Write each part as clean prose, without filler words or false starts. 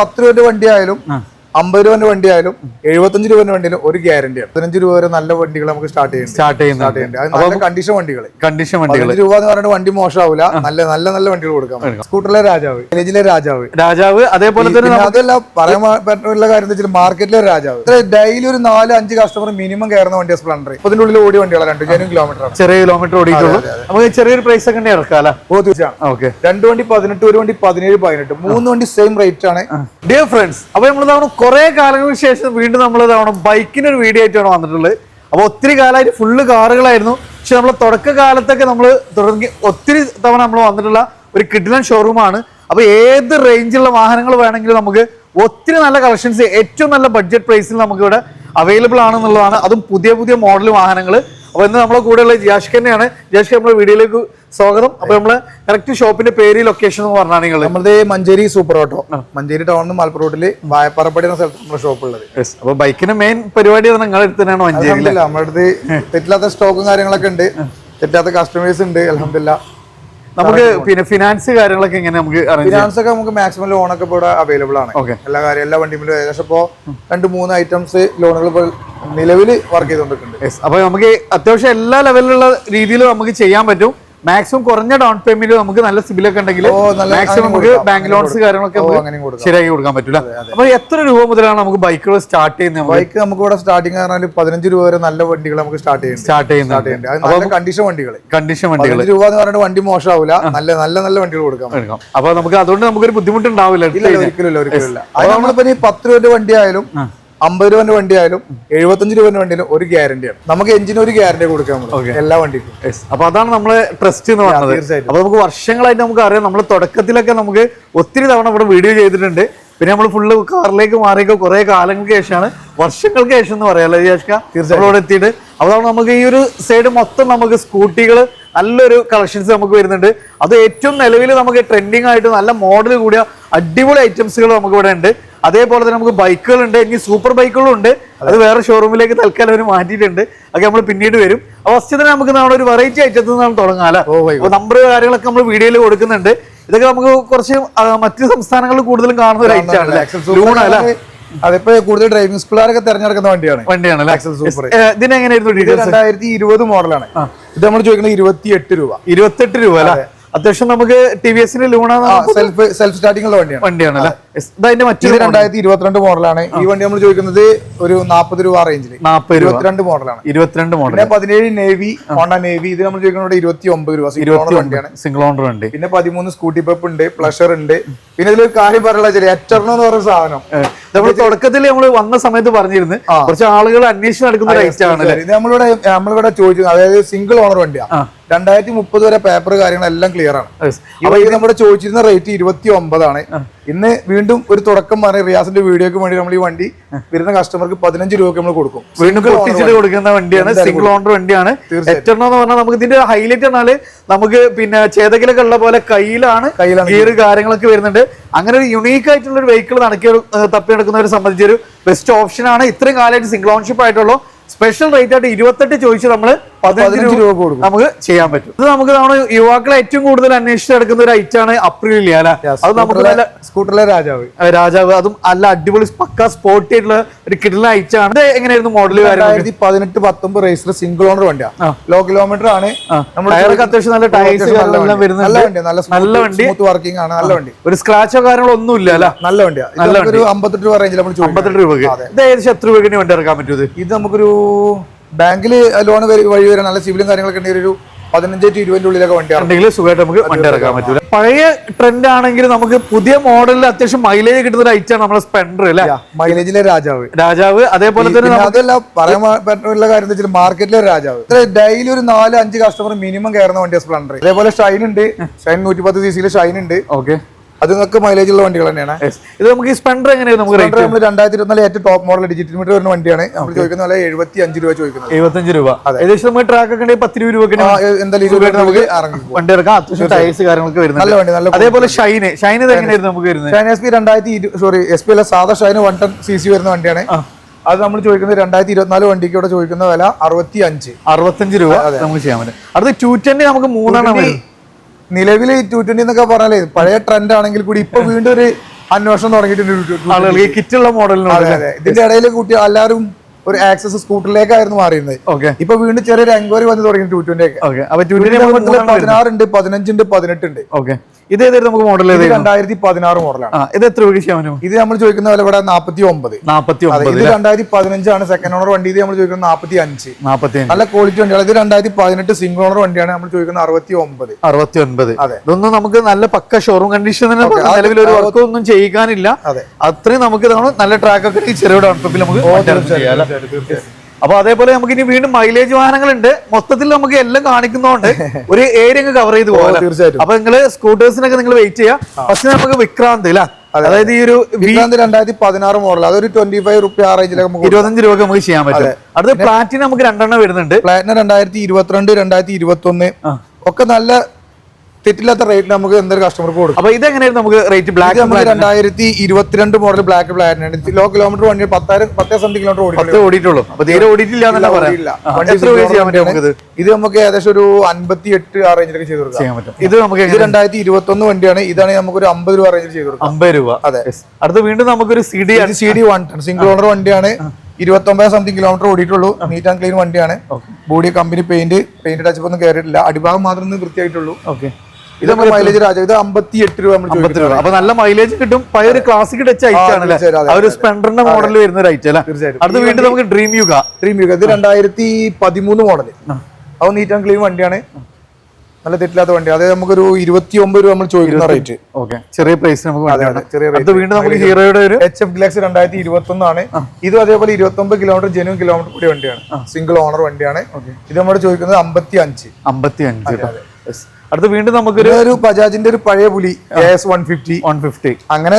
10 രൂപ വണ്ടി ആയാലും 50 രൂപ വണ്ടി ആയാലും 75 രൂപ വണ്ടിയിലും ഒരു ഗ്യാരണ്ടിയാണ്. 15 രൂപ വരെ നല്ല വണ്ടികൾ നമുക്ക് സ്റ്റാർട്ട് ചെയ്യുന്നുണ്ട്. കണ്ടീഷൻ വണ്ടികൾ 15 രൂപ എന്ന് പറയുന്നത് വണ്ടി മോശമാവില്ല. നല്ല നല്ല നല്ല വണ്ടികൾ കൊടുക്കാം. സ്കൂട്ടറിലെ രാജാവ്, വില്ലേജിലെ രാജാവ് അതേപോലെ തന്നെ അതല്ല പറയാൻ പറ്റുള്ള കാര്യം എന്താ വെച്ചാൽ മാർക്കറ്റിലെ രാജാവ്. ഡെയിലി ഒരു 4-5 കസ്റ്റമർ മിനിമം കയറുന്ന വണ്ടി സ്പ്ലെൻഡർ. ഇതിന്റെ ഉള്ളിൽ ഓടി വണ്ടികളാണ്. 2 കിലോമീറ്റർ ചെറിയ കിലോമീറ്റർ ഓടിയിട്ടുള്ളൂ. നമുക്ക് ചെറിയൊരു പ്രൈസ് ഒക്കെ ഇറക്കാം. രണ്ട് വണ്ടി 18, ഒരു വണ്ടി 17, 18, 3 വണ്ടി സെയിം റേറ്റ് ആണ്. ഡിയർ ഫ്രണ്ട്സ്, അപ്പൊ നമ്മൾ കുറെ കാലങ്ങൾക്ക് ശേഷം വീണ്ടും നമ്മൾ ബൈക്കിനൊരു വീഡിയോ ആയിട്ടാണ് വന്നിട്ടുള്ളത്. അപ്പൊ ഒത്തിരി കാലമായിട്ട് ഫുള്ള് കാറുകളായിരുന്നു. പക്ഷെ നമ്മൾ തുടക്കകാലത്തൊക്കെ നമ്മൾ തുടങ്ങി ഒത്തിരി തവണ നമ്മൾ വന്നിട്ടുള്ള ഒരു കിഡിലൻ ഷോറൂമാണ്. അപ്പൊ ഏത് റേഞ്ചിലുള്ള വാഹനങ്ങൾ വേണമെങ്കിലും നമുക്ക് ഒത്തിരി നല്ല കളക്ഷൻസ് ഏറ്റവും നല്ല ബഡ്ജറ്റ് പ്രൈസിൽ നമുക്ക് ഇവിടെ അവൈലബിൾ ആണെന്നുള്ളതാണ്. അതും പുതിയ പുതിയ മോഡൽ വാഹനങ്ങൾ. അപ്പൊ ഇന്ന് നമ്മളെ കൂടെയുള്ള ജിയാഷ് തന്നെയാണ്. ജിയാഷ്, നമ്മുടെ വീഡിയോയിലേക്ക് സ്വാഗതം. അപ്പൊ നമ്മള് കറക്റ്റ് ഷോപ്പിന്റെ പേര്, ലൊക്കേഷൻ എന്ന് പറഞ്ഞാൽ നിങ്ങൾ നമ്മുടെ മഞ്ചേരി സൂപ്പർ ഓട്ടോ, മഞ്ചേരി ടൗണിൽ മലപ്പുറം റോഡില് വായപ്പാറപ്പടി എന്ന സ്ഥലത്ത് നമ്മുടെ ഷോപ്പ് ഉള്ളത്. അപ്പൊ ബൈക്കിന്റെ മെയിൻ പരിപാടി നിങ്ങളുടെ അടുത്ത് തന്നെയാണ് മഞ്ചേരി. നമ്മുടെ അടുത്ത് തെറ്റില്ലാത്ത സ്റ്റോക്കും കാര്യങ്ങളൊക്കെ ഉണ്ട്, തെറ്റാത്ത കസ്റ്റമേഴ്സ് ഉണ്ട്. അൽഹംദുലില്ലാ. നമുക്ക് പിന്നെ ഫിനാൻസ് കാര്യങ്ങളൊക്കെ എങ്ങനെ നമുക്ക് ഫിനാൻസ് ഒക്കെ നമുക്ക് മാക്സിമം ലോണൊക്കെ ഇവിടെ അവൈലബിൾ ആണ്. എല്ലാ വണ്ടിയിലും ഏകദേശം ഇപ്പോ 2-3 ഐറ്റംസ് ലോണുകൾ ഇപ്പോൾ നിലവിൽ വർക്ക് ചെയ്തുകൊണ്ടിരിക്കുന്നുണ്ട്. അപ്പൊ നമുക്ക് അത്യാവശ്യം എല്ലാ ലെവലിലുള്ള രീതിയിൽ നമുക്ക് ചെയ്യാൻ പറ്റും. മാക്സിമം കുറഞ്ഞ ഡൗൺ പേയ്മെന്റ് നമുക്ക് നല്ല സിബിലൊക്കെ ഉണ്ടെങ്കിൽ മാക്സിമം നമുക്ക് ബാങ്ക് ലോൺസ് കാര്യങ്ങളൊക്കെ ശരിയാക്കി കൊടുക്കാൻ പറ്റില്ല. അപ്പൊ എത്ര രൂപ മുതലാണ് നമുക്ക് ബൈക്കുകൾ സ്റ്റാർട്ട് ചെയ്യുന്നത്? ബൈക്ക് നമുക്ക് ഇവിടെ സ്റ്റാർട്ടിംഗ് പറഞ്ഞാൽ 15 രൂപ വരെ നല്ല വണ്ടികൾ നമുക്ക് സ്റ്റാർട്ട് ചെയ്യുന്നത്. കണ്ടീഷൻ വണ്ടികൾ 15 രൂപ എന്ന് പറഞ്ഞിട്ട് വണ്ടി മോശമാവില്ല. നല്ല നല്ല നല്ല വണ്ടികൾ കൊടുക്കാം. അപ്പൊ നമുക്ക് അതുകൊണ്ട് നമുക്കൊരു ബുദ്ധിമുട്ടുണ്ടാവില്ല. ഒരിക്കലും അത് നമ്മളിപ്പോ 10 രൂപ വണ്ടി ആയാലും 50 രൂപ വണ്ടി ആയാലും 75 രൂപ വണ്ടിയിലും ഒരു ഗ്യാരണ്ടിയാണ്. നമുക്ക് എഞ്ചിന് ഒരു ഗ്യാരണ്ടി കൊടുക്കാം എല്ലാ വണ്ടിക്കും. അപ്പൊ അതാണ് നമ്മള് ട്രസ്റ്റ് എന്ന് പറയുന്നത്. അപ്പൊ നമുക്ക് വർഷങ്ങളായിട്ട് നമുക്ക് അറിയാം. നമ്മൾ തുടക്കത്തിലൊക്കെ നമുക്ക് ഒത്തിരി തവണ ഇവിടെ വീഡിയോ ചെയ്തിട്ടുണ്ട്. പിന്നെ നമ്മൾ ഫുള്ള് കാറിലേക്ക് മാറിയൊക്കെ കുറെ കാലങ്ങൾക്ക് ശേഷമാണ്, വർഷങ്ങൾക്ക് ശേഷം എന്ന് പറയാമല്ലോ ജിയാഷ്ക, ഇവിടെ എത്തിയിട്ട്. അതാണ് നമുക്ക് ഈ ഒരു സൈഡ് മൊത്തം നമുക്ക് സ്കൂട്ടികൾ നല്ലൊരു കളക്ഷൻസ് നമുക്ക് വരുന്നുണ്ട്. അത് ഏറ്റവും നിലവിൽ നമുക്ക് ട്രെൻഡിങ് ആയിട്ട് നല്ല മോഡൽ കൂടിയ അടിപൊളി ഐറ്റംസുകൾ നമുക്ക് ഇവിടെ ഉണ്ട്. അതേപോലെ തന്നെ നമുക്ക് ബൈക്കുകളുണ്ട്, ഇനി സൂപ്പർ ബൈക്കുകളും ഉണ്ട്. അത് വേറെ ഷോറൂമിലേക്ക് തൽക്കാലം അവർ മാറ്റിയിട്ടുണ്ട്. അതൊക്കെ നമ്മൾ പിന്നീട് വരും. ഫസ്റ്റ് തന്നെ നമുക്ക് നമ്മുടെ ഒരു വെറൈറ്റി ഐറ്റത്തിൽ നിന്നാണ് തുടങ്ങാമല്ലോ. നമ്പർ കാര്യങ്ങളൊക്കെ നമ്മൾ വീഡിയോയിൽ കൊടുക്കുന്നുണ്ട്. ഇതൊക്കെ നമുക്ക് കുറച്ച് മറ്റു സംസ്ഥാനങ്ങളിൽ കൂടുതലും കാണുന്ന ഒരു ഐറ്റം ആണ്. അതിപ്പോ കൂടുതൽ ഡ്രൈവിംഗ് സ്കൂളുകാരൊക്കെ തെരഞ്ഞെടുക്കുന്ന വണ്ടിയാണ്. ഇതിനെങ്ങനെയായിരുന്നു? 2020 മോഡലാണ്. ഇത് നമ്മൾ ചോദിക്കുന്നത് 28 രൂപ അല്ലേ? അത്യാവശ്യം നമുക്ക് ടി.വി.എസിന്റെ ലൂണാണ്. സെൽഫ് സ്റ്റാർട്ടിംഗ് ഉള്ള വണ്ടിയാണ്. ഇതിന്റെ മറ്റൊരു 2022 മോഡലാണ്. ഈ വണ്ടി നമ്മൾ ചോദിക്കുന്നത് ഒരു 40 രൂപ റേഞ്ചിൽ. 22 മോഡലാണ്. 22 മോഡൽ. 17 navy, Honda navy. ഇത് നമ്മൾ ചോദിക്കുന്നത് 29 രൂപ വണ്ടിയാണ്. സിംഗിൾ ഓണർ വണ്ടി. പിന്നെ 13 സ്കൂട്ടി പെപ്പ് ഉണ്ട്, പ്ലഷർ ഉണ്ട്. പിന്നെ ഇതിലൊരു കാര്യം പറയാനുള്ള എറ്റർണോ എന്ന് പറയുന്ന സാധനം നമ്മൾ തുടക്കത്തിൽ നമ്മൾ വന്ന സമയത്ത് പറഞ്ഞിരുന്നു, കുറച്ച് ആളുകൾ അന്വേഷിച്ച് നടക്കുന്ന റേറ്റ് ആണ്. ഇത് നമ്മളിവിടെ ചോദിച്ചത്, അതായത് സിംഗിൾ ഓണർ വണ്ടിയാണ്. 2030 വരെ പേപ്പർ കാര്യങ്ങളെല്ലാം ക്ലിയർ ആണ്. അപ്പൊ ഇത് നമ്മുടെ ചോദിച്ചിരുന്ന റേറ്റ് 29 ആണ്. ഇന്ന് വീണ്ടും ഒരു തുടക്കം പറഞ്ഞ റിയാസിന്റെ വീഡിയോക്ക് വേണ്ടി നമ്മൾ ഈ വണ്ടി വരുന്ന കസ്റ്റമർക്ക് 15 രൂപ നമ്മൾ കൊടുക്കും. വീണ്ടും കൊടുക്കുന്ന വണ്ടിയാണ്, സിംഗിൾ ഓണർ വണ്ടിയാണ്. എറ്റർണോ എന്ന് പറഞ്ഞാൽ നമുക്ക് ഇതിന്റെ ഹൈലൈറ്റ് പറഞ്ഞാല് നമുക്ക് പിന്നെ ചേതകിലൊക്കെ ഉള്ള പോലെ കയ്യിലാണ് ഗിയർ കാര്യങ്ങളൊക്കെ വരുന്നുണ്ട്. അങ്ങനെ ഒരു യുണീക്ക് ആയിട്ടുള്ള ഒരു വെഹിക്കിൾ തപ്പി നടക്കുന്നവരെ സംബന്ധിച്ചൊരു ബെസ്റ്റ് ഓപ്ഷൻ ആണ്. ഇത്രയും കാലമായിട്ട് സിംഗിൾ ഓൺഷിപ്പ് ആയിട്ടുള്ളൂ. സ്പെഷ്യൽ റേറ്റ് ആയിട്ട് 28 ചോദിച്ച് നമ്മള് 15 രൂപ കൊടുക്കും. നമുക്ക് ചെയ്യാൻ പറ്റും. ഇത് നമുക്ക് നമ്മുടെ യുവാക്കളെ ഏറ്റവും കൂടുതൽ അന്വേഷിച്ച് നടക്കുന്ന ഒരു ഐറ്റാണ് അപ്രിലിയ. അത് നമുക്ക് സ്കൂട്ടറിലെ രാജാവ് അതും നല്ല അടിപൊളി പക്ക സ്പോർട്ടി ആയിട്ടുള്ള ഒരു കിട്ടുന്ന ഐറ്റാണ്. ഇത് എങ്ങനെയായിരുന്നു മോഡൽ? 2018-19 റേസിൽ സിംഗിൾ ഓണർ വണ്ടിയാണ്. ലോ കിലോമീറ്റർ ആണ്. ടയറൊക്കെ അത്യാവശ്യം നല്ല ടയേഴ്സ് വരുന്നുണ്ട്. നല്ല വണ്ടി, വർക്കിംഗ് ആണ്. നല്ല വണ്ടി. ഒരു സ്ക്രാച്ചോ കാര്യങ്ങളോ ഒന്നും ഇല്ല അല്ല. നല്ല വണ്ടിയാണ്. 58 രൂപ റേഞ്ചിൽ നമ്മൾ 58 രൂപക്ക്. ഇത് ഏകദേശം എത്ര രൂപയ്ക്ക് വണ്ടി ഇറക്കാൻ പറ്റും? ഇത് നമുക്കൊരു ബാങ്കിൽ ലോൺ വഴി വരാൻ നല്ല സിവിലും കാര്യങ്ങളൊക്കെ ഉണ്ടെങ്കിൽ ഒരു 15-20 ഉള്ളിലൊക്കെ വണ്ടി സുഖമായിട്ട് നമുക്ക് വണ്ടി ഇറക്കാൻ പറ്റൂല. പഴയ ട്രെൻഡ് ആണെങ്കിൽ നമുക്ക് പുതിയ മോഡലിൽ അത്യാവശ്യം മൈലേജ് കിട്ടുന്ന ഒരു ഐറ്റാണ് നമ്മുടെ സ്പ്ലെൻഡർ അല്ലെ? മൈലേജിലെ രാജാവ്. അതേപോലെ തന്നെ അതല്ല പറയാൻ പറ്റുള്ള കാര്യം എന്താ വെച്ചാൽ മാർക്കറ്റിലെ രാജാവ്. ഡെയിലി ഒരു 4-5 കസ്റ്റമർ മിനിമം കയറുന്ന വണ്ടിയാണ് സ്പ്ലെൻഡർ. അതേപോലെ ഷൈൻ ഉണ്ട്. ഷൈൻ 110 cc ഷൈൻ ഉണ്ട്. ഓക്കെ, അതൊക്കെ മൈലേജ് ഉള്ള വണ്ടികൾ തന്നെയാണ്. ഇത് നമുക്ക് ഈ സ്പ്ലെൻഡർ എങ്ങനെയാണ്? നമുക്ക് 2024 ഏറ്റവും ടോപ്പ് മോഡൽ ഡിജിറ്റൽ മീറ്റർ വരുന്ന വണ്ടിയാണ്. നമ്മൾ ചോദിക്കുന്ന പോലെ 75 രൂപ ചോദിക്കുന്നത്. 75 രൂപ. ഏകദേശം നമുക്ക് ട്രാക്ക് ഒക്കെ 10 രൂപ എന്തായാലും നമുക്ക് വണ്ടി ഇറക്കാം. അത്യാവശ്യം ടയേഴ്സ് കാര്യങ്ങളൊക്കെ വരുന്നത്. നല്ല വണ്ടി. നല്ല അതേപോലെ ഷൈൻ എങ്ങനെയായിരുന്നു നമുക്ക് വരുന്നത്? ഷൈൻ SP അല്ല, സാധാ ഷൈൻ 110 cc വരുന്ന വണ്ടിയാണ്. അത് നമ്മൾ ചോദിക്കുന്നത് 2024 വണ്ടിക്ക് ഇവിടെ ചോദിക്കുന്ന വില 65 രൂപ നമുക്ക് ചെയ്യാൻ പറ്റും. അടുത്ത 220 നമുക്ക് 3 നിലവിൽ 220 എന്നൊക്കെ പറഞ്ഞാലേ പഴയ ട്രെൻഡ് ആണെങ്കിൽ കൂടി ഇപ്പൊ വീണ്ടും ഒരു അന്വേഷണം തുടങ്ങിയിട്ടുണ്ട് ആളുകൾക്ക് കിറ്റുള്ള മോഡലിനുണ്ട്. ഇതിന്റെ ഇടയിൽ കൂട്ടി എല്ലാവരും ഒരു ആക്സസ് സ്കൂട്ടറിലേക്കായിരുന്നു മാറിയിരുന്നത്. ഓക്കെ, ഇപ്പൊ വീണ്ടും ചെറിയൊരു എൻക്വയറി വന്ന് തുടങ്ങി 220 ഒക്കെ. 16 ഉണ്ട്, 15 ഉണ്ട്, 18 ഉണ്ട്. ഓക്കെ, ഇത് ഏതായിരുന്നു നമുക്ക് മോഡൽ? 2016 മോഡലാണ്. ഇത് എത്ര രൂപയ്ക്ക് ചെയ്യാൻ പറ്റും? ഇത് നമ്മൾ ചോദിക്കുന്ന വില ഇവിടെ 49. ഇത് 2015 ആണ് സെക്കൻഡ് ഓണർ വണ്ടി. ഇത് നമ്മൾ ചോദിക്കുന്നത് 45. നല്ല ക്വാളിറ്റി വണ്ടിയാണ്. ഇത് 2018 സിംഗിൾ ഓണർ വണ്ടിയാണ്. നമ്മൾ ചോദിക്കുന്നത് 69. അതെ, ഇതൊന്നും നമുക്ക് നല്ല പക്ക ഷോറൂം കണ്ടീഷൻ നിലവിൽ ഒരു വർക്കും ഒന്നും ചെയ്യിക്കാനില്ല. അത്രയും നമുക്ക് നല്ല ട്രാക്ക് ഒക്കെ ചെറിയ ഡൗൺപിൽ നമുക്ക്. അപ്പൊ അതേപോലെ നമുക്ക് ഇനി വീണ്ടും മൈലേജ് വാഹനങ്ങളുണ്ട്. മൊത്തത്തിൽ നമുക്ക് എല്ലാം കാണിക്കുന്നതുകൊണ്ട് ഒരു ഏരിയ കവർ ചെയ്ത് പോകാം. തീർച്ചയായിട്ടും. അപ്പൊ നിങ്ങള് സ്കൂട്ടേഴ്സിനൊക്കെ നിങ്ങൾ വെയിറ്റ് ചെയ്യാം. പക്ഷെ നമുക്ക് വിക്രാന്ത് അല്ല, അതായത് ഈ ഒരു 2016 മോഡൽ, അതൊരു 25 റുപ്യ ആ റേഞ്ചിലൊക്കെ 25 രൂപ നമുക്ക് ചെയ്യാൻ പറ്റും. അടുത്ത പ്ലാറ്റിനം നമുക്ക് 2 എണ്ണം വരുന്നുണ്ട്. പ്ലാറ്റിനം 2022, 2021 ഒക്കെ നല്ല തെറ്റില്ലാത്ത റേറ്റിൽ നമുക്ക് എന്തൊരു കസ്റ്റമർക്ക് കൊടുക്കും. അപ്പൊ ഇതെങ്ങനെയായിരുന്നു നമുക്ക് റേറ്റ്? ബ്ലാക്ക് 2022 മോഡൽ ബ്ലാക്ക് പ്ലാറ്റിനാണ്. ലോ കിലോമീറ്റർ വണ്ടി 10 സംതിങ് കിലോമീറ്റർ ഓടിയിട്ടുള്ളൂ. അപ്പൊ തീരെ ഓടിയിട്ടില്ല എന്നല്ല പറയാം. ഇത് നമുക്ക് ഏകദേശം ഒരു 58 ആ റേഞ്ചിലൊക്കെ ചെയ്ത് കൊടുക്കാം. ഇത് നമുക്ക് 2021 വണ്ടിയാണ്. ഇതാണ് നമുക്ക് ഒരു 50 രൂപ റേഞ്ചിൽ ചെയ്ത് കൊടുക്കാം. 50 രൂപ. അതെ. അടുത്ത വീണ്ടും നമുക്കൊരു CD 110 സിംഗിൾ ഓണർ വണ്ടിയാണ്. 29 സംതിങ് കിലോമീറ്റർ ഓടിയിട്ടുള്ളൂ. നീറ്റ് ആൻഡ് ക്ലീൻ വണ്ടിയാണ്. ബോഡി കമ്പനി പെയിന്റ് ടച്ചപ്പ് ഒന്നും കയറിയിട്ടില്ല. അടിഭാഗം മാത്രം ഒന്ന് വൃത്തിയായിട്ടുള്ളൂ. ഇത് നമ്മുടെ മൈലേജ് രാജ, ഇത് 58 രൂപ. അപ്പൊ നല്ല മൈലേജ് കിട്ടും. പഴയ ഒരു ക്ലാസിക് ടച്ച് ഐറ്റാണ്, ഒരു സ്പ്ലെൻഡറിന്റെ മോഡലിൽ വരുന്ന ഒരു ഐറ്റം അല്ല. അടുത്ത വീണ്ടും നമുക്ക് ഡ്രീം യുഗ. ഇത് 2013 മോഡൽ. അത് നീറ്റ് ആൻഡ് ക്ലീൻ വണ്ടിയാണ്. നല്ല തെറ്റില്ലാത്ത വണ്ടി. അത് നമുക്കൊരു 29 രൂപ നമ്മൾ ചോദിക്കുന്ന റേറ്റ്. ചെറിയ പ്രൈസ് നമുക്ക് വീണ്ടും നമുക്ക് ഹീറോയുടെ ഒരു HF ഗ്ലാക്സ് 2021 ആണ്. ഇതും അതേപോലെ 29 കിലോമീറ്റർ ജെന്യൂൻ കിലോമീറ്റർ കൂടി വണ്ടിയാണ്. സിംഗിൾ ഓണർ വണ്ടിയാണ്. ഇത് നമ്മൾ ചോദിക്കുന്നത് 55. അടുത്ത വീണ്ടും നമുക്ക് ഒരു ബജാജിന്റെ ഒരു പഴയ പുലി AS 150. അങ്ങനെ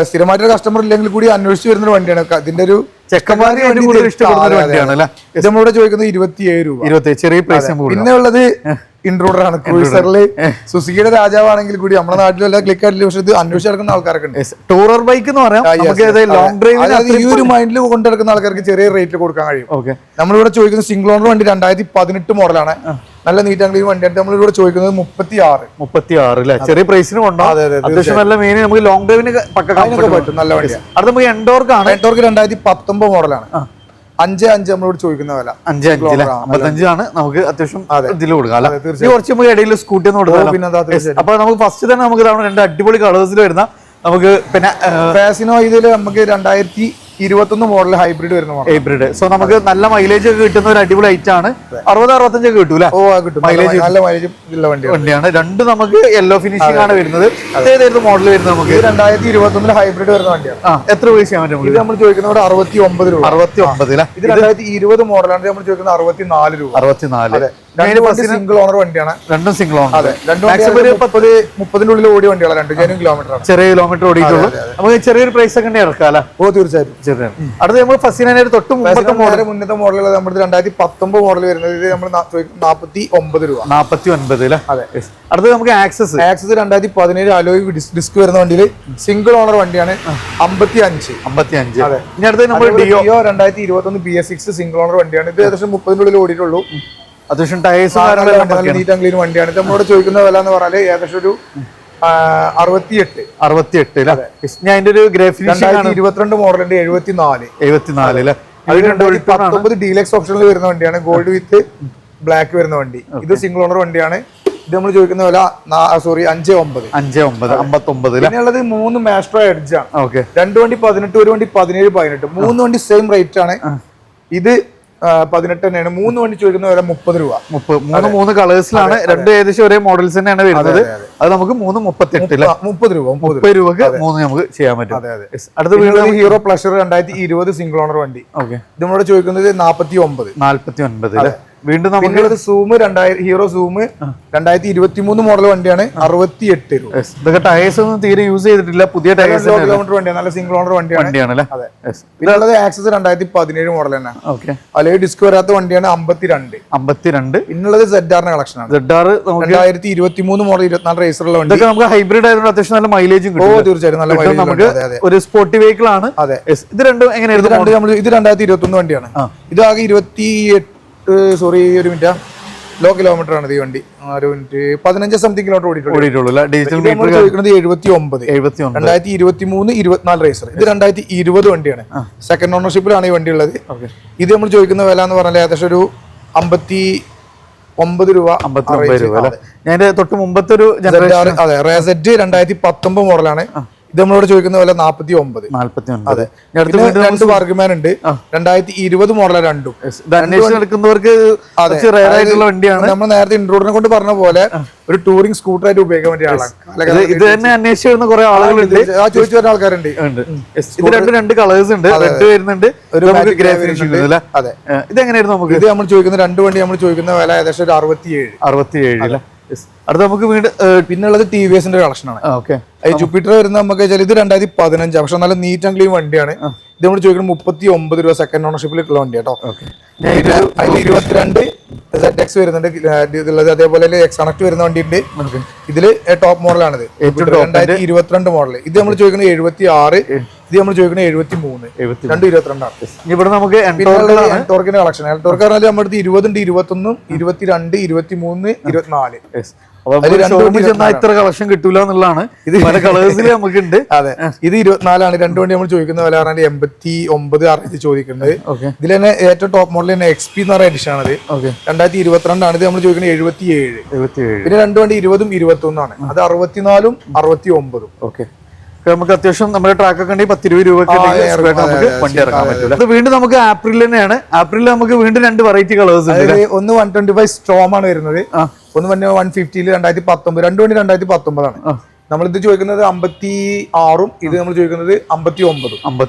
സ്ഥിരമായിട്ടൊരു കസ്റ്റമർ ഇല്ലെങ്കിൽ കൂടി അന്വേഷിച്ച് വരുന്ന വണ്ടിയാണ്. ഇതിന്റെ ഒരു ചെക്കന്മാരി ഇഷ്ടപ്പെടുന്ന വണ്ടിയാണ്. ഇത് നമ്മളിവിടെ ചോദിക്കുന്നത് 27 രൂപ. ചെറിയ പ്രൈസ്. പിന്നെ ഉള്ളത് ഇൻട്രൂഡർ ആണ്. ക്രൂസറില് സുസുക്കിയുടെ രാജാവാണെങ്കിൽ കൂടി നമ്മുടെ നാട്ടിലെല്ലാം ക്ലിക്ക് ആയിട്ടില്ല. പക്ഷെ ഇത് അന്വേഷിച്ച് നടക്കുന്ന ആൾക്കാർക്ക് ഉണ്ട്. ടൂറർ ബൈക്ക് എന്ന് പറയാം. ലോങ് ഡ്രൈവ് ഈ ഒരു മൈൻഡിൽ കൊണ്ടെടുക്കുന്ന ആൾക്കാർക്ക് ചെറിയ റേറ്റിൽ കൊടുക്കാൻ കഴിയും. നമ്മളിവിടെ ചോദിക്കുന്നത് സിംഗിൾ ഓണർ വണ്ടി 2018 മോഡലാണ്. നല്ല നീറ്റ് ആൻഡ് ക്ലീൻ വണ്ടിയാണ്. നമ്മളിവിടെ ചോദിക്കുന്നത് 36. ചെറിയ പ്രൈസിന് കൊണ്ടുപോകും. അത്യാവശ്യം നല്ല മെയിൻ നമുക്ക് ലോങ് ഡ്രൈവിന് പറ്റും. നല്ല വണ്ടിയാണ്. അത് നമുക്ക് എൻഡോർക്ക് ആണ്. എൻഡോർക്ക് 2019 മോഡലാണ്. 5.5 നമ്മളോട് ചോദിക്കുന്ന വില. 5.5 ആണ് നമുക്ക് അത്യാവശ്യം ഇതിൽ കൊടുക്കാം. കുറച്ച് നമുക്ക് ഇടയിൽ സ്കൂട്ടി ഒന്ന് കൊടുക്കാം. അപ്പൊ നമുക്ക് ഫസ്റ്റ് തന്നെ നമുക്ക് 2 അടിപൊളി കളേഴ്സിൽ വരുന്ന നമുക്ക് പിന്നെ ഫാസിനോ ഇതിൽ നമുക്ക് 2021 മോഡൽ ഹൈബ്രിഡ് വരുന്ന ഹൈബ്രിഡ്. സോ നമുക്ക് നല്ല മൈലേജ് ഒക്കെ കിട്ടുന്ന ഒരു അടിപൊളി ഐറ്റം ആണ്. 60-65 ഒക്കെ കിട്ടൂല. മൈലേജ് നല്ല മൈലേജ് വണ്ടിയാണ്. രണ്ട് നമുക്ക് യെല്ലോ ഫിനിഷിംഗ് ആണ് വരുന്നത്. ഏതായിരുന്നു മോഡൽ വരുന്നത്? നമുക്ക് 2021 ഹൈബ്രിഡ് വരുന്ന വണ്ടിയാണ്. എത്ര പൈസ ചെയ്യാൻ പറ്റും? ഇത് നമ്മൾ ചോദിക്കുന്നത് 69 രൂപ. 69. ഇത് 2020 മോഡലാണ്. നമ്മൾ ചോദിക്കുന്നത് 64 രൂപ. 64. സിംഗിൾ ഓണർ വണ്ടിയാണ്. രണ്ടും സിംഗിൾ ഓണർ. 30-ന്റെ ഉള്ളിൽ ഓടിയ വണ്ടികളാണ്. 2 ജെന്യൂൻ കിലോമീറ്റർ. ചെറിയ കിലോമീറ്റർ ഓടിയിട്ടുള്ളൂ. നമുക്ക് ചെറിയൊരു പ്രൈസ് ഒക്കെ ഇറക്കാലോ. തീർച്ചയായിട്ടും. അടുത്ത നമ്മൾ ഫസിനെ തൊട്ട് മുന്നത്തെ മോഡലുകൾ നമ്മുടെ 2019 മോഡൽ വരുന്നത്. ഇത് നമ്മൾ 49 രൂപ. 49 അല്ലേ? അതെ. അടുത്തത് നമുക്ക് ആക്സസ് 2017 അലോയ് ഡിസ്ക് വരുന്ന വണ്ടിയിൽ സിംഗിൾ ഓണർ വണ്ടിയാണ്. 55. അതെ. ഇനി അടുത്തത് നമ്മൾ ഡിയോ 2021 BS6 സിംഗിൾ ഓണർ വണ്ടിയാണ്. ഇത് ഏകദേശം 30-ന്റെ ഉള്ളിൽ ഓടിയിട്ടുള്ളൂ. അത്യാവശ്യം ടയേഴ്സ് നീറ്റ് ആൻഡ് ക്ലീൻ വണ്ടിയാണ്. ഇത് നമ്മളോട് ചോദിക്കുന്ന വില എന്ന് പറഞ്ഞാൽ ഏകദേശം ഒരു 68. ഞാൻ അതിന്റെ ഒരു ഗ്രാഫിക് 2022 മോഡലിന്റെ 74. 19 ഡീലക്സ് ഓപ്ഷനിൽ വരുന്ന വണ്ടിയാണ്. ഗോൾഡ് വിത്ത് ബ്ലാക്ക് വരുന്ന വണ്ടി. ഇത് സിംഗിൾ ഓണർ വണ്ടിയാണ്. ഇത് നമ്മൾ ചോദിക്കുന്ന വില 5.9. 59. പിന്നെയുള്ളത് 3 മാസ്ട്രോ എഡ്ജ് ആണ്. 2 വണ്ടി 18, ഒരു വണ്ടി 17, 18. 3 വണ്ടി സെയിം റേറ്റ് ആണ്. ഇത് 18 തന്നെയാണ്. 3 വണ്ടി ചോദിക്കുന്ന വില 30 രൂപ. 3 കളേഴ്സിലാണ്. രണ്ടും ഏകദേശം ഒരേ മോഡൽസ് തന്നെയാണ് വരുന്നത്. അത് നമുക്ക് 3.38 30 രൂപ. 30 രൂപക്ക് 3 നമുക്ക് ചെയ്യാൻ പറ്റും. അടുത്ത വീണ്ടും ഹീറോ പ്ലഷർ 2020 സിംഗിൾ ഓണർ വണ്ടി. ഇത് നമ്മളോട് ചോദിക്കുന്നത് 49. വീണ്ടും നമുക്ക് സൂം ഹീറോ സൂം 2023 മോഡൽ വണ്ടിയാണ്. 68 രൂപ. ഇതൊക്കെ ടയേഴ്സ് ഒന്നും തീരെ യൂസ് ചെയ്തിട്ടില്ല. പുതിയ ടയേഴ്സ് കിലോമീറ്റർ വണ്ടിയാണ്. നല്ല സിംഗിൾ ഓണർ വണ്ടിയാണ്. പിന്നെ ഉള്ളത് ആക്സസ് 2017 മോഡൽ തന്നെ. അല്ലെങ്കിൽ ഡിസ്ക് വരാത്ത വണ്ടിയാണ്. 52. പിന്നുള്ളത് ZR കളക്ഷൻ ആണ്. ZR 2023 മോഡൽ 24 റേസറുള്ള വണ്ടി. ഇതൊക്കെ നമുക്ക് ഹൈബ്രിഡ് ആയതുകൊണ്ട് അത്യാവശ്യം നല്ല മൈലേജും കിട്ടും. തീർച്ചയായും നല്ല മൈലേജ് നമുക്ക് ഒരു സ്പോർട്ടി വെഹിക്കിൾ ആണ്. ഇത് രണ്ടും എങ്ങനെയായിരുന്നു? ഇത് 2021 വണ്ടിയാണ്. ഇത് ആകെ 28 ഒരു മിനിറ്റ് ലോ കിലോമീറ്റർ ആണ് ഈ വണ്ടി. ഒരു മിനിറ്റ് 15 സംതിങ് കിലോമീറ്റർ ഓടിയിട്ടുള്ളൂ. ഡിജിറ്റൽ നമ്മൾ ചോദിക്കുന്നത് 79 2023 24 റേസർ. ഇത് 2020 വണ്ടിയാണ്. സെക്കൻഡ് ഓണർഷിപ്പിലാണ് ഈ വണ്ടി ഉള്ളത്. ഇത് നമ്മൾ ചോദിക്കുന്ന വില എന്ന് പറഞ്ഞാൽ ഏകദേശം ഒരു 59 രൂപ. ഞാൻ തൊട്ട് മുമ്പത്തെ ഒരു അതെ റേസെറ്റ് 2019 മോഡലാണ്. ഇത് നമ്മളോട് ചോദിക്കുന്ന വില 49. അതെ. രണ്ട് വർഗ്മാൻ ഉണ്ട്. 2020 മോഡലാണ് രണ്ടും. എടുക്കുന്നവർക്ക് നമ്മൾ നേരത്തെ ഇൻട്രോഡിനെ കൊണ്ട് പറഞ്ഞ പോലെ ഒരു ടൂറിംഗ് സ്കൂട്ടർ ആയിട്ട് ഉപയോഗിക്കാൻ പറ്റിയ ആളാണ്. ഇത് തന്നെ അന്വേഷിച്ച് വരുന്ന കുറെ ആളുകളുണ്ട്, ചോദിച്ചു വരുന്ന ആൾക്കാരുണ്ട്. ഇത് രണ്ട് കളേഴ്സ് ഉണ്ട്, റെഡ് വരുന്നുണ്ട്, അതെ. ഇത് എങ്ങനെയായിരുന്നു നമുക്ക്? ഇത് നമ്മൾ ചോദിക്കുന്ന രണ്ട് വണ്ടി നമ്മൾ ചോദിക്കുന്ന വില ഏകദേശം ഒരു 67. അടുത്ത നമുക്ക് വീണ്ടും പിന്നുള്ളത് ടി വി എസിന്റെ കളക്ഷനാണ്. ജുപ്പിറ്റർ വരുന്ന നമുക്ക് ഇത് 2015, പക്ഷെ നല്ല നീറ്റ് ആൻഡ് ക്ലീൻ വണ്ടിയാണ്. ഇത് നമ്മൾ ചോദിക്കുന്നത് 39 രൂപ സെക്കൻഡ് ഓണർഷിപ്പിലുള്ള വണ്ടി കേട്ടോ. അതിൽ 22 ZX വരുന്നുണ്ട്, അതേപോലെ X കണക്ട് വരുന്ന വണ്ടി ഉണ്ട്. ഇതില് ടോപ്പ് മോഡലാണിത്, 2022 മോഡൽ. ഇത് നമ്മൾ ചോദിക്കുന്നത് 76, ഇത് നമ്മൾ ചോദിക്കുന്നത് 73, 22 ഇവിടെ നമുക്ക് എൻടോർക്കിന്റെ കളക്ഷൻ. എൻടോർക്ക് പറഞ്ഞാൽ നമ്മുടെ അടുത്ത് 20 ഉണ്ട്, 21, 22, 23, 24. ഇത്ര കളക്ഷൻ കിട്ടൂല എന്നുള്ളതാണ്. ഇത് പല കളേഴ്സിൽ നമുക്ക് ഉണ്ട്. അതെ, ഇത് 24 രണ്ട് വണ്ടി നമ്മൾ ചോദിക്കുന്ന വില പറഞ്ഞാൽ 89 ചോദിക്കുന്നത്. ഇതിൽ തന്നെ ഏറ്റവും ടോപ്പ് മോഡൽ തന്നെ XP എന്ന് പറയുന്ന എഡിഷൻ ആണ്. 2022 ആണ്. ഇത് നമ്മൾ ചോദിക്കുന്നത് 77. പിന്നെ രണ്ട് വണ്ടി 20ഉം 21 ആണ്. അത് 64ഉം 69ഉം. ഓക്കെ, നമുക്ക് അത്യാവശ്യം നമ്മുടെ ട്രാക്ക് ഒക്കെ ഉണ്ടെങ്കിൽ 10-20 രൂപ നമുക്ക് വണ്ടി ഇറക്കാൻ പറ്റില്ല. അത് വീണ്ടും നമുക്ക് ആപ്രിൽ തന്നെയാണ്. ആപ്രിലിൽ നമുക്ക് വീണ്ടും രണ്ട് വെറൈറ്റി കളേഴ്സ് ഉണ്ട്. ഒന്ന് 125 സ്ട്രോം ആണ് വരുന്നത്, ഒന്ന് പിന്നെ 150 2019. രണ്ട് വണ്ടി 2019 ആണ്. നമ്മളിത് ചോദിക്കുന്നത് 56ഉം ഇത് നമ്മൾ ചോദിക്കുന്നത് 59.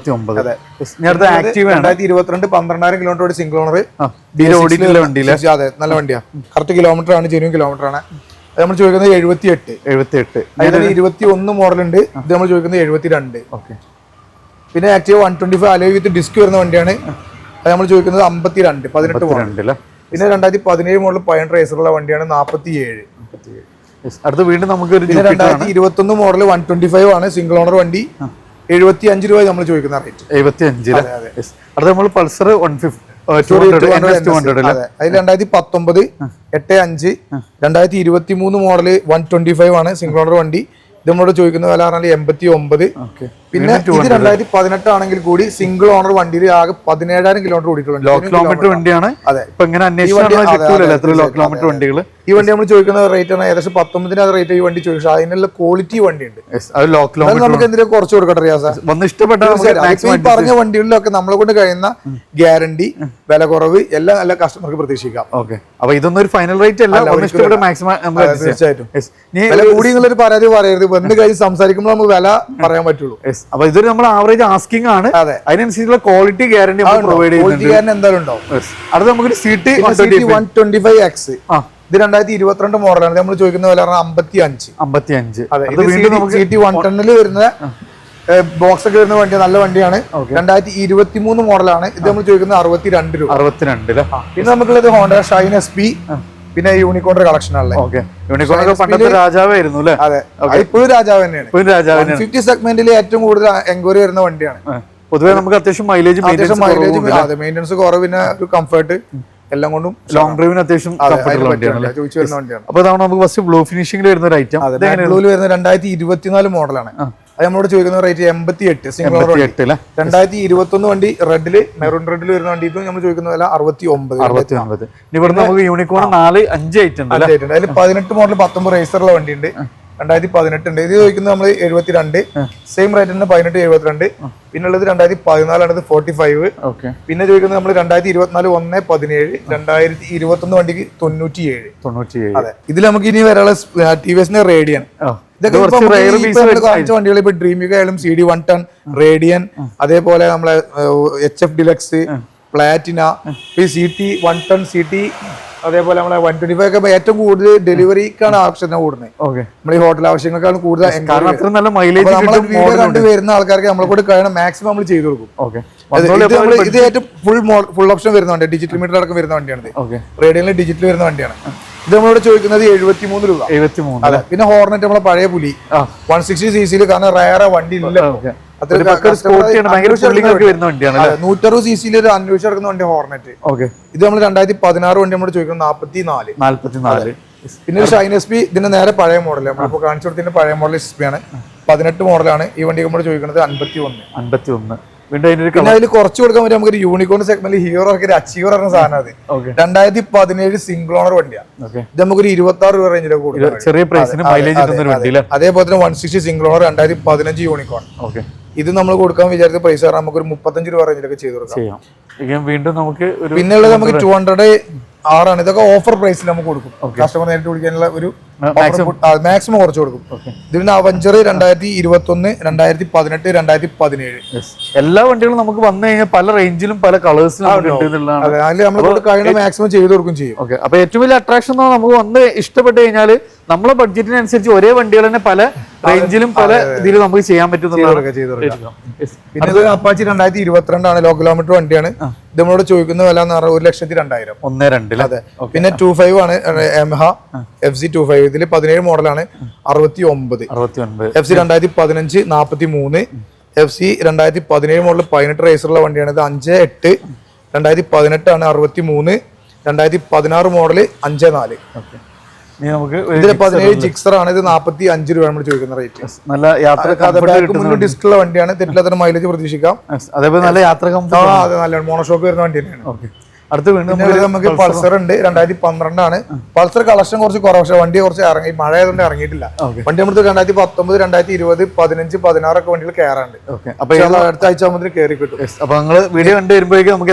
അതെ. 2022 12,000 കിലോമീറ്റർ സിംഗിൾ ഓണർ. അതെ, നല്ല വണ്ടിയാണ്. കറക്റ്റ് കിലോമീറ്റർ ആണ്, ജെന്യൂൻ കിലോമീറ്റർ ആണ്. നമ്മൾ ചോദിക്കുന്നത് 78. 21 മോഡൽ ഉണ്ട്. ഇത് നമ്മൾ ചോദിക്കുന്നത് 72. പിന്നെ ആക്റ്റീവ് 125 അലോയ് വിത്ത് ഡിസ്ക് വരുന്ന വണ്ടിയാണ്. അത് നമ്മൾ ചോദിക്കുന്നത് 52, 18 മോഡൽ. പിന്നെ 2017 മോഡൽ പയൻ റേസറുള്ള വണ്ടിയാണ്, 47. അടുത്ത വീണ്ടും നമുക്ക് 2021 മോഡൽ 125 ആണ്, സിംഗിൾ ഓണർ വണ്ടി. 75 രൂപ നമ്മൾ ചോദിക്കുന്ന റേറ്റ്. 75. അടുത്ത നമ്മൾ പൾസർ 150 അതിൽ 2019 85, 2023 മോഡല് 125 ആണ്, സിംഗിൾ ഓണർ വണ്ടി. ഇത് നമ്മളോട് ചോദിക്കുന്ന വില പറഞ്ഞാൽ 89. പിന്നെ ഇത് 2018 ആണെങ്കിൽ കൂടി സിംഗിൾ ഓണർ വണ്ടിയിൽ ആകെ 17,000 കിലോമീറ്റർ കിലോമീറ്റർ വണ്ടിയാണ്. അതെ, ഈ വണ്ടി നമ്മൾ ചോദിക്കുന്ന റേറ്റ് ആണ് ഏകദേശം 19 റേറ്റ്. ഈ വണ്ടി ചോദിച്ചാൽ അതിനുള്ള ക്വാളിറ്റി വണ്ടി ഉണ്ട്. നമുക്ക് എന്തെങ്കിലും കുറച്ച് കൊടുക്കട്ടെ റിയാസ്? ഈ പറഞ്ഞ വണ്ടികളിലൊക്കെ നമ്മളെ കൊണ്ട് കഴിയുന്ന ഗ്യാരണ്ടി, വില കുറവ് എല്ലാം എല്ലാ കസ്റ്റമർക്ക് പ്രതീക്ഷിക്കാം. അപ്പൊ ഇതൊന്നും ഒരു ഫൈനൽ റേറ്റ് അല്ല, തീർച്ചയായിട്ടും. വില കൂടി എന്നുള്ളൊരു പരാതി പറയരുത്, വന്ന് കഴിഞ്ഞ് സംസാരിക്കുമ്പോൾ നമുക്ക് വില പറയാൻ പറ്റുള്ളൂ. അപ്പൊ ഇതൊരു നമ്മൾ ആവറേജ് ആസ്കിംഗ് ആണ്, അതിനനുസരിച്ചുള്ള ക്വാളിറ്റി ഗ്യാരണ്ടി പ്രൊവൈഡ് ചെയ്യുന്നുണ്ട്. എന്തായാലും ഉണ്ടാവും. അത് നമുക്കൊരു CT 125X. ഇത് 2022 മോഡലാണ്. നമ്മൾ ചോദിക്കുന്ന വില 55. CT 110 വരുന്ന ബോക്സ് ഒക്കെ വരുന്ന വണ്ടി, നല്ല വണ്ടിയാണ്. 2023 മോഡലാണ്. ഇത് നമ്മൾ ചോദിക്കുന്നത് 62 രൂപ. 62. പിന്നെ നമുക്കുള്ളത് ഹോണ്ട ഷൈൻ SP, പിന്നെ യൂണിക്കോണിന്റെ കളക്ഷൻ ആണല്ലേ. രാജാവായിരുന്നു. അതെ, ഇപ്പോഴും രാജാവ് തന്നെയാണ്. 50 സെഗ്മെന്റിൽ ഏറ്റവും കൂടുതൽ എൻക്വയറി വരുന്ന വണ്ടിയാണ്. പൊതുവെ നമുക്ക് അത്യാവശ്യം മൈലേജ് മെയിൻ്റെനൻസ് കുറവ്, പിന്നെ ഒരു കംഫർട്ട് എല്ലാം കൊണ്ടും ലോങ് ഡ്രൈവിന് അത്യാവശ്യം ചോദിച്ചു വരുന്ന വണ്ടിയാണ്. അപ്പൊ നമുക്ക് ഫസ്റ്റ് ബ്ലൂ ഫിനിഷിംഗിൽ വരുന്ന ഒരു ഐറ്റം. ബ്ലൂവിൽ വരുന്ന 2024 മോഡലാണ്. അത് നമ്മളോട് ചോദിക്കുന്ന റേറ്റ് 88, സിംഗിൾ ഓണർ. 2021 വണ്ടി റെഡില്, മെറൂൺ റെഡിൽ വരുന്ന വണ്ടി നമ്മൾ ചോദിക്കുന്ന വില 69. ഇവിടെ നമുക്ക് യൂണിക്കോൺ 4-5 ഐറ്റം ഉണ്ട്. അതിൽ 18 മോഡൽ 19 റേസറുള്ള വണ്ടി ഉണ്ട്. 2018 ഉണ്ട്. ഇത് ചോദിക്കുന്നത് നമ്മൾ 72, സെയിം റേറ്റ് തന്നെ 18, 72. പിന്നെ ഉള്ളത് 2014 ആണ്, 45. പിന്നെ ചോദിക്കുന്നത് നമ്മൾ 2024 1-17, 2021 വണ്ടിക്ക് 97. അതെ. ഇതിൽ നമുക്ക് ഇനി വരാനുള്ള TVS റേഡിയൻ. ഇതൊക്കെ കാണിച്ച വണ്ടികൾ ഇപ്പൊ ഡ്രീം യുഗ ആയാലും CD 110, റേഡിയൻ, അതേപോലെ നമ്മളെ HF deluxe, Platina, CT 110, CT, അതേപോലെ നമ്മളെ 125 ഒക്കെ ഏറ്റവും കൂടുതൽ ഡെലിവറിക്കാണ് ആവശ്യം കൂടുന്നത്. നമ്മൾ ഈ ഹോട്ടൽ ആവശ്യങ്ങൾക്കാണ് കൂടുതൽ. വീഡിയോ കണ്ടു വരുന്ന ആൾക്കാർക്ക് നമ്മളെ കൂടെ കഴിയണം മാക്സിമം നമ്മൾ ചെയ്തു കൊടുക്കും. ഇത് ഏറ്റവും ഫുൾ ഓപ്ഷൻ വരുന്ന വണ്ടിയാണ്, ഡിജിറ്റൽ മീറ്റർ അടക്കം വരുന്ന വണ്ടിയാണ്. റേഡിയനിൽ ഡിജിറ്റൽ വരുന്ന വണ്ടിയാണ്. ഇത് നമ്മളോട് ചോദിക്കുന്നത് 73 രൂപ. പിന്നെ ഹോർനെറ്റ് നമ്മളെ പഴയ പുലി 160cc, കാരണം റയറ വണ്ടി ഇല്ല. 160 cc ഒരു അന്വേഷിച്ച് നടക്കുന്ന വണ്ടി ഹോർനെറ്റ്. ഇത് നമ്മൾ 2016 വണ്ടി നമ്മൾ ചോദിക്കുന്നത് 44. പിന്നെ ഒരു ഷൈൻ എസ് പി ഇതിന്റെ നേരെ പഴയ മോഡൽ നമ്മളിപ്പോ കാണിച്ചു കൊടുത്തതിന്റെ പഴയ മോഡൽ എസ് പി ആണ്. 18 മോഡലാണ്. ഈ വണ്ടി നമ്മൾ ചോദിക്കുന്നത് 51. പിന്നെ അതിൽ കുറച്ച് കൊടുക്കാൻ പറ്റും നമുക്ക് യൂണിക്കോൺ സെഗ്മെന്റ് ഹീറോ ഒക്കെ അച്ചീവർ പറഞ്ഞ സാധനം. അത് 2017 സിംഗിൾ ഓണർ വണ്ടിയാണ്. ഇത് നമുക്കൊരു 26 രൂപ റേഞ്ചിലൊക്കെ കൊടുക്കും, ചെറിയ പ്രൈസിന്. അതേപോലെ തന്നെ 160 സിംഗിൾ ഓണർ 2015 യൂണിക്കോൺ. ഇത് നമ്മൾ കൊടുക്കാൻ വിചാരിച്ച പ്രൈസ് പറഞ്ഞാൽ നമുക്ക് ഒരു 35 രൂപ റേഞ്ചിലൊക്കെ ചെയ്ത് കൊടുക്കാം. വീണ്ടും നമുക്ക് പിന്നെ ഉള്ളത് നമുക്ക് 200 6 ഇതൊക്കെ ഓഫർ പ്രൈസിൽ നമുക്ക് കൊടുക്കും. കസ്റ്റമർ നേരിട്ട് വിളിക്കാനുള്ള ഒരു മാക്സിമം കുറച്ച് കൊടുക്കും. ഇതിന് അവഞ്ചർ 2021, 2018, 2017 എല്ലാ വണ്ടികളും നമുക്ക് വന്നു കഴിഞ്ഞാൽ പല റേഞ്ചിലും പല കളേഴ്സിലും നമ്മൾ കഴിയുന്ന മാക്സിമം ചെയ്ത് കൊടുക്കും ചെയ്യും. അപ്പൊ ഏറ്റവും വലിയ അട്രാക്ഷൻ നമുക്ക് വന്ന് ഇഷ്ടപ്പെട്ട് കഴിഞ്ഞാൽ നമ്മളെ ബഡ്ജറ്റിനനുസരിച്ച് ഒരേ വണ്ടികൾ തന്നെ പല റേഞ്ചിലും പല ഇതിലും നമുക്ക് ചെയ്യാൻ പറ്റുന്നതാണ്. പിന്നെ അപ്പാച്ചി 2022 ലോ കിലോമീറ്റർ വണ്ടിയാണ്. ഇത് നമ്മളോട് ചോദിക്കുന്ന വില എന്ന് പറഞ്ഞാൽ 1,02,000. 1,02,000. അതെ. പിന്നെ 25 ആണ് യമഹ FC 25. ഇതിൽ 17 മോഡലാണ് 69. FC 2015 43. FC 2017 മോഡൽ 18 റേസറുള്ള വണ്ടിയാണ്. ഇത് 5.8. 2018 ആണ് 63. 2016 മോഡല് 5.4. ഇതിൽ 17 ജിക്സർ ആണ്. ഇത് 45 രൂപ നമ്മൾ ചോദിക്കുന്ന റേറ്റ്. നല്ല യാത്ര ഡിസ്കുള്ള വണ്ടിയാണ്. തെറ്റില്ലാത്ത മൈലേജ് പ്രതീക്ഷിക്കാം. അതേപോലെ നല്ല യാത്ര നല്ല മോണോഷോപ്പ് വരുന്ന വണ്ടി തന്നെയാണ്. അടുത്ത വീണ്ടും നമുക്ക് പൾസർ ഉണ്ട്. 2012 ആണ്. പൾസർ കളക്ഷൻ കുറച്ച് കുറവ്, പക്ഷെ വണ്ടി കുറച്ച് ഇറങ്ങി മഴ ആയതുകൊണ്ട് ഇറങ്ങിയിട്ടില്ല. വണ്ടി നമുക്ക് 2019, 2020, 15, 16 ഒക്കെ വണ്ടികൾ കയറാണ്ട്. അപ്പൊ അടുത്ത ആഴ്ച ആകുമ്പോൾ കയറി കിട്ടും. അപ്പൊ നിങ്ങള് വീഡിയോ കണ്ടു വരുമ്പോഴേക്കും നമുക്ക്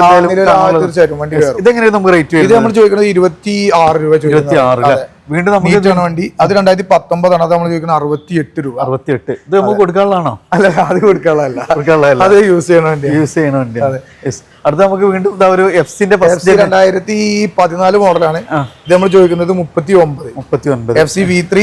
തീർച്ചയായിട്ടും വണ്ടി കയറും. ഇതെങ്ങനെ നമുക്ക് റേറ്റ്? ഇത് നമ്മൾ ചോദിക്കുന്നത് 26 രൂപ. 26. വീണ്ടും നമുക്ക് വണ്ടി അത് 2019 ആണ്. അത് നമ്മൾ ചോദിക്കുന്നത് 68 രൂപ. 68. ഇത് നമുക്ക് കൊടുക്കാനുള്ളതാണോ? അല്ല, അത് കൊടുക്കാനുള്ളതല്ല. അത് യൂസ് ചെയ്യണ വണ്ടി. അടുത്ത നമുക്ക് വീണ്ടും ഒരു എഫ്സിന്റെ 2014 മോഡലാണ്. ഇത് നമ്മൾ ചോദിക്കുന്നത് 39. FC V3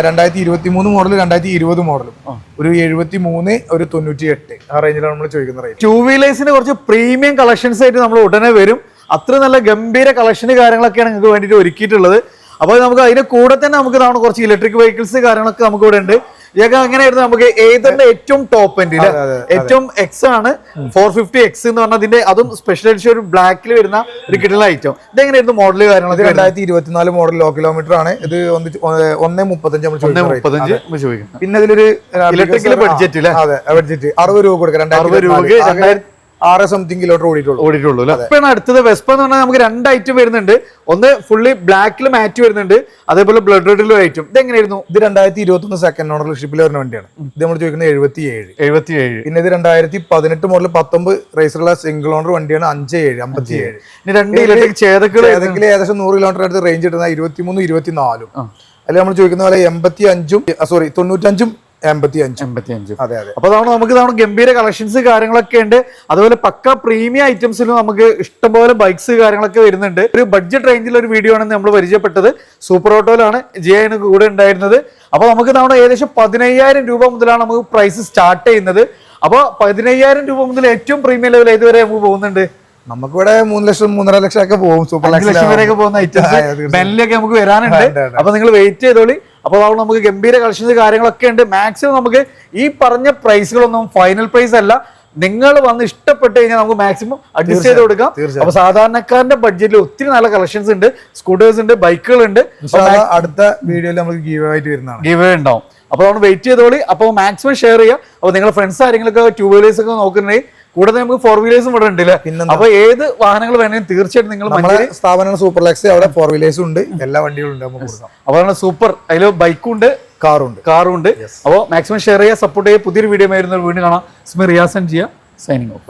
2023 മോഡൽ, 2020 മോഡലും ഒരു 73, ഒരു 98 ആ റേഞ്ചിലാണ് നമ്മൾ ചോദിക്കുന്ന റേറ്റ്. 2 വീലേഴ്സിന് കുറച്ച് പ്രീമിയം കളക്ഷൻസ് ആയിട്ട് നമ്മൾ ഉടനെ വരും. അത്ര നല്ല ഗംഭീര കളക്ഷന് കാര്യങ്ങളൊക്കെയാണ് നിങ്ങൾക്ക് വേണ്ടിയിട്ട് ഒരുക്കിയിട്ടുള്ളത്. അപ്പോൾ നമുക്ക് അതിന്റെ കൂടെ തന്നെ നമുക്ക് കുറച്ച് ഇലക്ട്രിക് വെഹിക്കിൾസ് കാര്യങ്ങളൊക്കെ നമുക്ക് ഇവിടെ ഉണ്ട്. ഇതൊക്കെ എങ്ങനെയായിരുന്നു? നമുക്ക് ഏതിന്റെ ഏറ്റവും ടോപ്പ് എൻഡിൽ ഏറ്റവും എക്സ് ആണ് 450X എന്ന് പറഞ്ഞാൽ അതിന്റെ അതും സ്പെഷ്യൽ എഡിഷൻ ഒരു ബ്ലാക്കിൽ വരുന്ന ഒരു കിട്ടുന്ന ഐറ്റം. ഇതെങ്ങനെയായിരുന്നു മോഡൽ കാര്യങ്ങളൊക്കെ? 2024 മോഡൽ ലോ കിലോമീറ്റർ ആണ്. ഇത് 1.35 ചോദിക്കും. പിന്നെ ഇതിലൊരു ഇലക്ട്രിക്കൽ ബഡ്ജറ്റ് അല്ലേ? അതെ, ബഡ്ജറ്റ് 60 രൂപ കൊടുക്കാം. 60 രൂപക്ക് 6 സംതിങ് കിലോമീറ്റർ ഓടിയിട്ടുള്ളൂ. ഇപ്പൊ അടുത്തത് വെസ്പ എന്ന് പറഞ്ഞാൽ നമുക്ക് 2 ഐറ്റം വരുന്നുണ്ട്. ഒന്ന് ഫുള്ളി ബ്ലാക്കിൽ മാറ്റ് വരുന്നുണ്ട്, അതേപോലെ ബ്ലഡ് റെഡിലും ഐറ്റം. ഇത് എങ്ങനെയായിരുന്നു? ഇത് 2021 സെക്കൻഡ് ഓണർഷിപ്പിൽ വരുന്ന വണ്ടിയാണ്. ഇത് നമ്മൾ ചോദിക്കുന്നത് 77. പിന്നെ ഇത് 2018 മോഡൽ 19 റേസറുള്ള സിംഗിൾ ഓണർ വണ്ടിയാണ്. 57. ഇനി 2 ഇലക്ട്രിക് ചേതക്കിൽ ഏകദേശം 100 കിലോമീറ്റർ അടുത്ത് റേഞ്ച് കിട്ടുന്ന 23, 24. അതിൽ നമ്മൾ ചോദിക്കുന്ന പോലെ 95, 85. അതെ. അപ്പൊ നമുക്ക് ഗംഭീര കളക്ഷൻസ് കാര്യങ്ങളൊക്കെ ഉണ്ട്. അതുപോലെ പക്ക പ്രീമിയം ഐറ്റംസിലും നമുക്ക് ഇഷ്ടംപോലെ ബൈക്സ് കാര്യങ്ങളൊക്കെ വരുന്നുണ്ട്. ഒരു ബഡ്ജറ്റ് റേഞ്ചിൽ ഒരു വീഡിയോ ആണ് നമ്മൾ പരിചയപ്പെട്ടത്. സൂപ്പർ ഓട്ടോയിലാണ് ജിയാണ് കൂടെ ഉണ്ടായിരുന്നത്. അപ്പൊ നമുക്ക് ഏകദേശം 15,000 രൂപ മുതലാണ് നമുക്ക് പ്രൈസ് സ്റ്റാർട്ട് ചെയ്യുന്നത്. അപ്പൊ 15,000 രൂപ മുതൽ ഏറ്റവും പ്രീമിയം ലെവൽ ഏതുവരെ നമുക്ക് പോകുന്നുണ്ട്? നമുക്കിവിടെ 3 ലക്ഷം 3.5 ലക്ഷം ഒക്കെ പോകും. സൂപ്പർ ലക്ഷം വരെയൊക്കെ പോകുന്ന ഐറ്റംസ് ബെൻലിയൊക്കെ നമുക്ക് വരാനുണ്ട്. അപ്പൊ നിങ്ങൾ വെയിറ്റ് ചെയ്തോളി. അപ്പോൾ നമുക്ക് ഗംഭീര കളക്ഷൻസ് കാര്യങ്ങളൊക്കെ ഉണ്ട്. മാക്സിമം നമുക്ക് ഈ പറഞ്ഞ പ്രൈസുകളൊന്നും ഫൈനൽ പ്രൈസ് അല്ല. നിങ്ങൾ വന്ന് ഇഷ്ടപ്പെട്ട് കഴിഞ്ഞാൽ നമുക്ക് മാക്സിമം അഡ്ജസ്റ്റ് ചെയ്ത് കൊടുക്കാം. അപ്പൊ സാധാരണക്കാരന്റെ ബഡ്ജറ്റിൽ ഒത്തിരി നല്ല കളക്ഷൻസ് ഉണ്ട്. സ്കൂട്ടേഴ്സ് ഉണ്ട്, ബൈക്കുകൾ ഉണ്ട്. അടുത്ത വീഡിയോയിൽ നമുക്ക് ഗീവ് ആയിട്ട് വരുന്നതാണ്. ഗീവ് ഉണ്ടാവും. അപ്പോൾ നമ്മൾ വെയിറ്റ് ചെയ്തോളി. അപ്പോൾ മാക്സിമം ഷെയർ ചെയ്യാം. അപ്പോൾ നിങ്ങളുടെ ഫ്രണ്ട്സ് ആരെങ്കിലുമൊക്കെ 2 വീലേഴ്സ് ഒക്കെ നോക്കുന്നുണ്ടെങ്കിൽ കൂടെ നമുക്ക് 4 വീലേഴ്സും ഇവിടെ ഉണ്ടല്ലേ. അപ്പൊ ഏത് വാഹനങ്ങൾ വേണമെങ്കിലും തീർച്ചയായിട്ടും നിങ്ങൾ സ്ഥാപനമാണ് സൂപ്പർ ലക്സ്. അവിടെ 4 വീലേഴ്സും ഉണ്ട്, എല്ലാ വണ്ടികളും ഉണ്ട്. അപ്പോൾ സൂപ്പർ, അതിൽ ബൈക്കും ഉണ്ട്, കാറും ഉണ്ട്. അപ്പോൾ മാക്സിമം ഷെയർ ചെയ്യുക, സപ്പോർട്ട് ചെയ്യുക. പുതിയൊരു വീഡിയോ ആയിരുന്നു വീണ്ടും കാണാം. റിയാസ് ചെയ്യാം. Signing off.